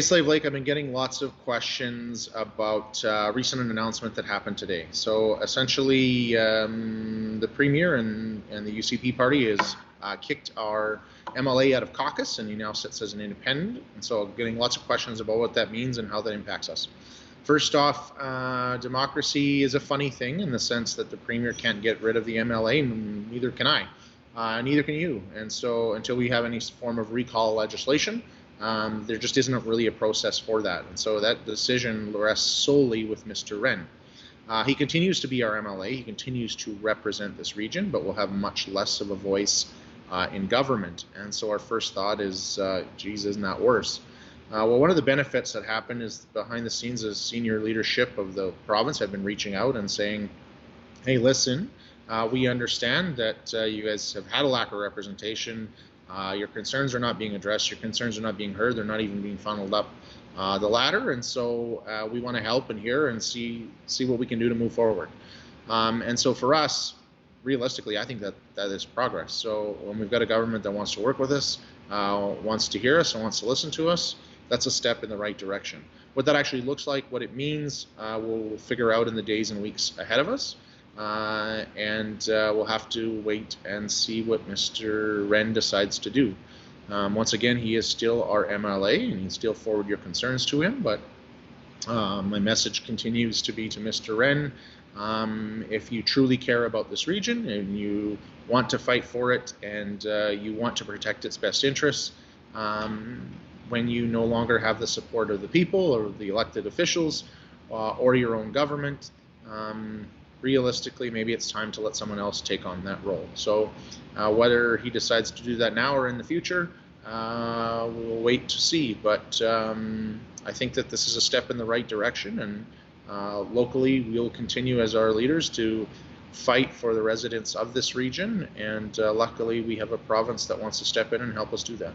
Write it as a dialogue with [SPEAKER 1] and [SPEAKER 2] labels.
[SPEAKER 1] Hey, Slave Lake, I've been getting lots of questions about recent announcement that happened today. So essentially, the Premier and the UCP party has kicked our MLA out of caucus, and he now sits as an independent. And so getting lots of questions about what that means and how that impacts us. First off, democracy is a funny thing in the sense that the Premier can't get rid of the MLA, and neither can I. Neither can you. And so until we have any form of recall legislation, there just isn't really a process for that. And so that decision rests solely with Mr. Rehn. He continues to be our MLA. He continues to represent this region, but will have much less of a voice in government. And so our first thought is, geez, isn't that worse? Well, one of the benefits that happened is behind the scenes, the senior leadership of the province had been reaching out and saying, hey, listen, we understand that you guys have had a lack of representation. Your concerns are not being addressed. Your concerns are not being heard. They're not even being funneled up the ladder. And so we want to help and hear and see what we can do to move forward. And so for us, realistically, I think that is progress. So when we've got a government that wants to work with us, wants to hear us and wants to listen to us, that's a step in the right direction. What that actually looks like, what it means, we'll figure out in the days and weeks ahead of us. And we'll have to wait and see what Mr. Rehn decides to do. Once again, he is still our MLA, and you can still forward your concerns to him, but my message continues to be to Mr. Rehn, if you truly care about this region and you want to fight for it and you want to protect its best interests, when you no longer have the support of the people or the elected officials or your own government, realistically, maybe it's time to let someone else take on that role. So whether he decides to do that now or in the future, we'll wait to see. But I think that this is a step in the right direction, and locally we'll continue as our leaders to fight for the residents of this region, and luckily we have a province that wants to step in and help us do that.